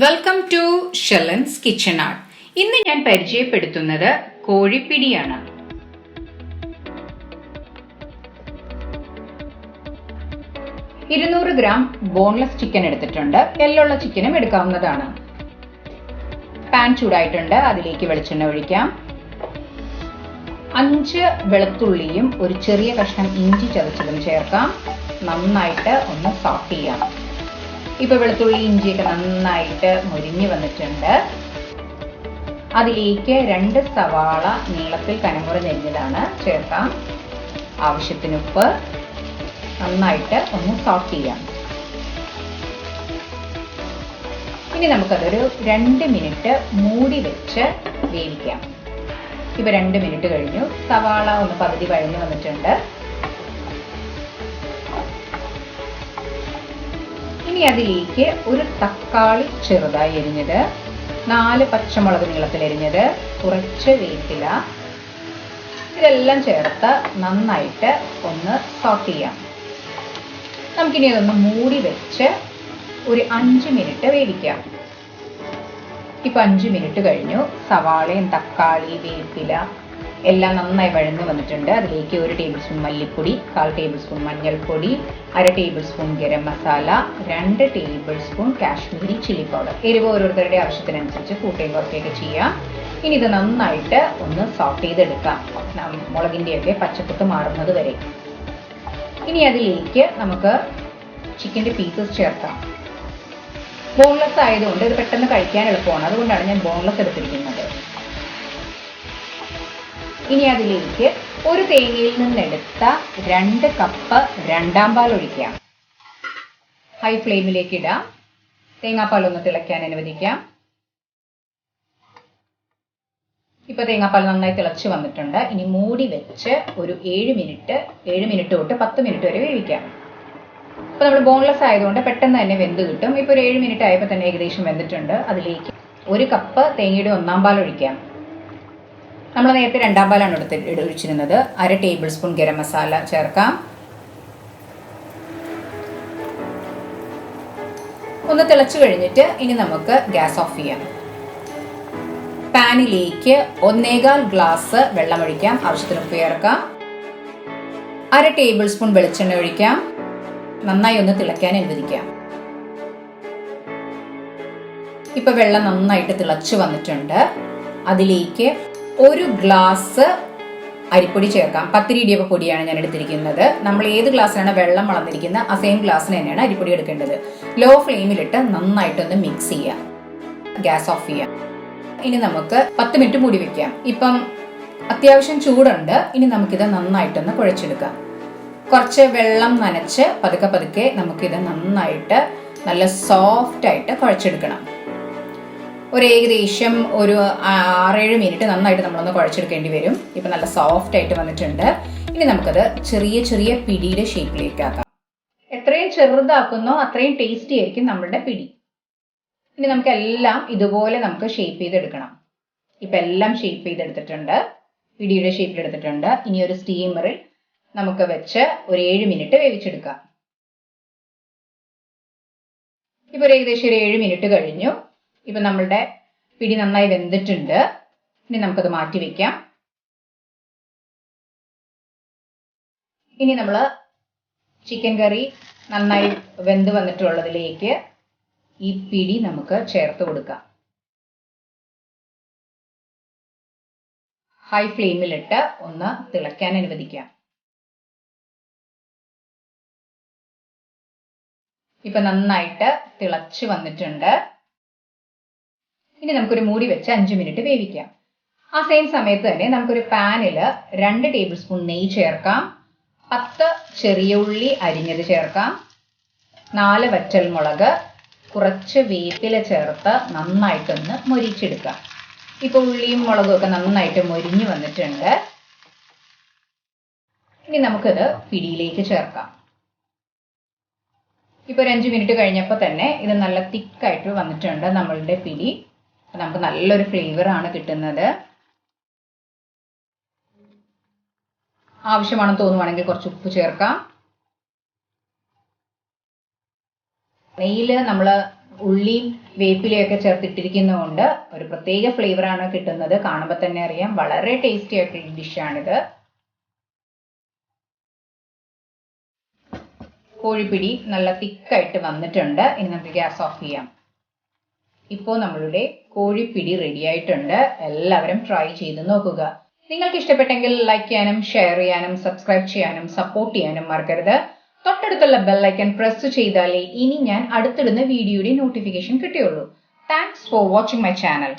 Welcome to Shelan's kitchen art. ഇന്ന് ഞാൻ പരിചയപ്പെടുത്തുന്നത് കോഴിപ്പിടിയാണ്. ഇരുന്നൂറ് ഗ്രാം ബോൺലെസ് ചിക്കൻ എടുത്തിട്ടുണ്ട്. എല്ലുള്ള ചിക്കനും എടുക്കാവുന്നതാണ്. പാൻ ചൂടായിട്ടുണ്ട്. അതിലേക്ക് വെളിച്ചെണ്ണ ഒഴിക്കാം. 5 വെളുത്തുള്ളിയും ഒരു ചെറിയ കഷ്ണം ഇഞ്ചി ചതച്ചതും ചേർക്കാം. നന്നായിട്ട് ഒന്ന് സോട്ട് ചെയ്യാം. ഇപ്പൊ വെളുത്തുള്ളി ഇഞ്ചിയൊക്കെ നന്നായിട്ട് മുരിഞ്ഞു വന്നിട്ടുണ്ട്. അതിലേക്ക് 2 സവാള നീളത്തിൽ കനമുറഞ്ഞരിഞ്ഞതാണ് ചേർക്കാം. ആവശ്യത്തിന് ഉപ്പ്. നന്നായിട്ട് ഒന്ന് സോട്ട് ചെയ്യാം. ഇനി നമുക്കതൊരു 2 മിനിറ്റ് മൂടി വെച്ച് വേവിക്കാം. ഇപ്പൊ 2 മിനിറ്റ് കഴിഞ്ഞു. സവാള ഒന്ന് പകുതി വഴഞ്ഞു വന്നിട്ടുണ്ട്. ഇനി അതിലേക്ക് ഒരു തക്കാളി ചെറുതായി എരിഞ്ഞത്, 4 പച്ചമുളക് നീളത്തിൽ എരിഞ്ഞത്, കുറച്ച് വേപ്പില, ഇതെല്ലാം ചേർത്ത് നന്നായിട്ട് ഒന്ന് സോട്ട് ചെയ്യാം. നമുക്കിനി അതൊന്ന് മൂടി വെച്ച് ഒരു 5 മിനിറ്റ് വേവിക്കാം. ഇപ്പൊ 5 മിനിറ്റ് കഴിഞ്ഞു. സവാളയും തക്കാളി വേപ്പില എല്ലാം നന്നായി വഴഞ്ഞു വന്നിട്ടുണ്ട്. അതിലേക്ക് 1 ടേബിൾ സ്പൂൺ മല്ലിപ്പൊടി, 1/4 ടേബിൾ സ്പൂൺ മഞ്ഞൾപ്പൊടി, 1/2 table spoon garam masala, 2 table spoon Kashmiri chilli powder. എരിവ് ഓരോരുത്തരുടെ ആവശ്യത്തിനനുസരിച്ച് കൂട്ടുകയും കുറയ്ക്കുകയൊക്കെ ചെയ്യാം. ഇനി ഇത് നന്നായിട്ട് ഒന്ന് സോട്ട് ചെയ്തെടുക്കാം, മുളകിൻ്റെയൊക്കെ പച്ചക്കുത്ത് മാറുന്നത് വരെ. ഇനി അതിലേക്ക് നമുക്ക് ചിക്കൻ്റെ പീസസ് ചേർക്കാം. ബോൺലെസ് ആയതുകൊണ്ട് ഇത് പെട്ടെന്ന് കഴിക്കാൻ എളുപ്പമാണ്. അതുകൊണ്ടാണ് ഞാൻ ബോൺലെസ് എടുത്തിരിക്കുന്നത്. ഇനി അതിലേക്ക് ഒരു തേങ്ങയിൽ നിന്നെടുത്ത 2 കപ്പ് രണ്ടാം പാൽ ഒഴിക്കാം. ഹൈ ഫ്ലെയിമിലേക്ക് ഇടാം. തേങ്ങാപ്പാൽ ഒന്ന് തിളയ്ക്കാൻ അനുവദിക്കാം. ഇപ്പൊ തേങ്ങാപ്പാൽ നന്നായി തിളച്ച് വന്നിട്ടുണ്ട്. ഇനി മൂടി വെച്ച് ഒരു 7 മിനിറ്റ് തൊട്ട് 10 മിനിറ്റ് വരെ വേവിക്കാം. ഇപ്പൊ നമ്മൾ ബോൺലെസ് ആയതുകൊണ്ട് പെട്ടെന്ന് തന്നെ വെന്ത് കിട്ടും. ഇപ്പൊ ഒരു 7 മിനിറ്റ് ആയപ്പോൾ തന്നെ ഏകദേശം വെന്തിട്ടുണ്ട്. അതിലേക്ക് 1 കപ്പ് തേങ്ങയുടെ ഒന്നാം പാൽ ഒഴിക്കാം. നമ്മൾ നേരത്തെ രണ്ടാം പാലാണ് ഒഴിച്ചിരുന്നത്. 1/2 ടേബിൾ സ്പൂൺ ഗരം മസാല ചേർക്കാം. ഒന്ന് തിളച്ചു കഴിഞ്ഞിട്ട് ഇനി നമുക്ക് ഗ്യാസ് ഓഫ് ചെയ്യാം. പാനിലേക്ക് 1/4 ഗ്ലാസ് വെള്ളം ഒഴിക്കാം. ആവശ്യത്തിന് ഉപ്പ് ചേർക്കാം. 1/2 ടേബിൾ സ്പൂൺ വെളിച്ചെണ്ണ ഒഴിക്കാം. നന്നായി ഒന്ന് തിളയ്ക്കാൻ അനുവദിക്കാം. ഇപ്പൊ വെള്ളം നന്നായിട്ട് തിളച്ചു വന്നിട്ടുണ്ട്. അതിലേക്ക് 1 ഗ്ലാസ് അരിപ്പൊടി ചേർക്കാം. പത്തിരി ഇടിയപ്പ പൊടിയാണ് ഞാൻ എടുത്തിരിക്കുന്നത്. നമ്മൾ ഏത് ഗ്ലാസ്സിലാണ് വെള്ളം വളർന്നിരിക്കുന്നത് ആ സെയിം ഗ്ലാസ്സിന് തന്നെയാണ് അരിപ്പൊടി എടുക്കേണ്ടത്. ലോ ഫ്ലെയിമിലിട്ട് നന്നായിട്ടൊന്ന് മിക്സ് ചെയ്യാം. ഗ്യാസ് ഓഫ് ചെയ്യാം. ഇനി നമുക്ക് 10 മിനിറ്റ് മൂടി വെക്കാം. ഇപ്പം അത്യാവശ്യം ചൂടുണ്ട്. ഇനി നമുക്കിത് നന്നായിട്ടൊന്ന് കുഴച്ചെടുക്കാം. കുറച്ച് വെള്ളം നനച്ച് പതുക്കെ നമുക്കിത് നന്നായിട്ട് നല്ല സോഫ്റ്റ് ആയിട്ട് കുഴച്ചെടുക്കണം. ഏകദേശം ഒരു 6-7 മിനിറ്റ് നന്നായിട്ട് നമ്മളൊന്ന് കുഴച്ചെടുക്കേണ്ടി വരും. ഇപ്പം നല്ല സോഫ്റ്റ് ആയിട്ട് വന്നിട്ടുണ്ട്. ഇനി നമുക്കത് ചെറിയ ചെറിയ പിടിയുടെ ഷേപ്പിലേക്ക് ആക്കാം. എത്രയും ചെറുതാക്കുന്നോ അത്രയും ടേസ്റ്റി ആയിരിക്കും നമ്മളുടെ പിടി. ഇനി നമുക്ക് എല്ലാം ഇതുപോലെ നമുക്ക് ഷേപ്പ് ചെയ്തെടുക്കണം. ഇപ്പം എല്ലാം ഷേപ്പ് ചെയ്തെടുത്തിട്ടുണ്ട്. പിടിയുടെ ഷേപ്പിലെടുത്തിട്ടുണ്ട്. ഇനി ഒരു സ്റ്റീമറിൽ നമുക്ക് വെച്ച് ഒരു 7 മിനിറ്റ് വേവിച്ചെടുക്കാം. ഇപ്പൊ ഏകദേശം ഒരു 7 മിനിറ്റ് കഴിഞ്ഞു. ഇപ്പൊ നമ്മളുടെ പിടി നന്നായി വെന്തിട്ടുണ്ട്. ഇനി നമുക്കത് മാറ്റി വെക്കാം. ഇനി നമ്മൾ ചിക്കൻ കറി നന്നായി വെന്ത് വന്നിട്ടുള്ളതിലേക്ക് ഈ പിടി നമുക്ക് ചേർത്ത് കൊടുക്കാം. ഹൈ ഫ്ലെയിമിലിട്ട് ഒന്ന് തിളയ്ക്കാൻ അനുവദിക്കാം. ഇപ്പൊ നന്നായിട്ട് തിളച്ച് വന്നിട്ടുണ്ട്. ഇനി നമുക്കൊരു മൂടി വെച്ച് 5 മിനിറ്റ് വേവിക്കാം. ആ സെയിം സമയത്ത് തന്നെ നമുക്കൊരു പാനിൽ 2 ടേബിൾ സ്പൂൺ നെയ്യ് ചേർക്കാം. 10 ചെറിയ ഉള്ളി അരിഞ്ഞത് ചേർക്കാം. 4 വറ്റൽമുളക്, കുറച്ച് വേപ്പില ചേർത്ത് നന്നായിട്ടൊന്ന് മൊരിച്ചെടുക്കാം. ഇപ്പൊ ഉള്ളിയും മുളകും ഒക്കെ നന്നായിട്ട് മൊരിഞ്ഞു വന്നിട്ടുണ്ട്. ഇനി നമുക്കത് പിടിയിലേക്ക് ചേർക്കാം. ഇപ്പൊ 5 മിനിറ്റ് കഴിഞ്ഞപ്പോൾ തന്നെ ഇത് നല്ല തിക്കായിട്ട് വന്നിട്ടുണ്ട് നമ്മളുടെ പിടി. നമുക്ക് നല്ലൊരു ഫ്ലേവറാണ് കിട്ടുന്നത്. ആവശ്യമാണെന്ന് തോന്നുവാണെങ്കിൽ കുറച്ച് ഉപ്പ് ചേർക്കാം. നെയ്യിൽ നമ്മൾ ഉള്ളിയും വേപ്പിലയൊക്കെ ചേർത്തിട്ടിരിക്കുന്നതുകൊണ്ട് ഒരു പ്രത്യേക ഫ്ലേവറാണ് കിട്ടുന്നത്. കാണുമ്പോൾ തന്നെ അറിയാം, വളരെ ടേസ്റ്റി ആയിട്ടുള്ള ഡിഷാണിത്. കോഴിപ്പിടി നല്ല തിക്കായിട്ട് വന്നിട്ടുണ്ട്. ഇനി നമുക്ക് ഗ്യാസ് ഓഫ് ചെയ്യാം. ഇപ്പോൾ നമ്മളുടെ കോഴിപ്പിടി റെഡി ആയിട്ടുണ്ട്. എല്ലാവരും ട്രൈ ചെയ്ത് നോക്കുക. നിങ്ങൾക്ക് ഇഷ്ടപ്പെട്ടെങ്കിൽ ലൈക്ക് ചെയ്യാനും ഷെയർ ചെയ്യാനും സബ്സ്ക്രൈബ് ചെയ്യാനും സപ്പോർട്ട് ചെയ്യാനും മറക്കരുത്. തൊട്ടടുത്തുള്ള ബെല്ലൈക്കൺ പ്രസ് ചെയ്താലേ ഇനി ഞാൻ അടുത്തിടുന്ന വീഡിയോയുടെ നോട്ടിഫിക്കേഷൻ കിട്ടുകയുള്ളൂ. Thanks for watching my channel.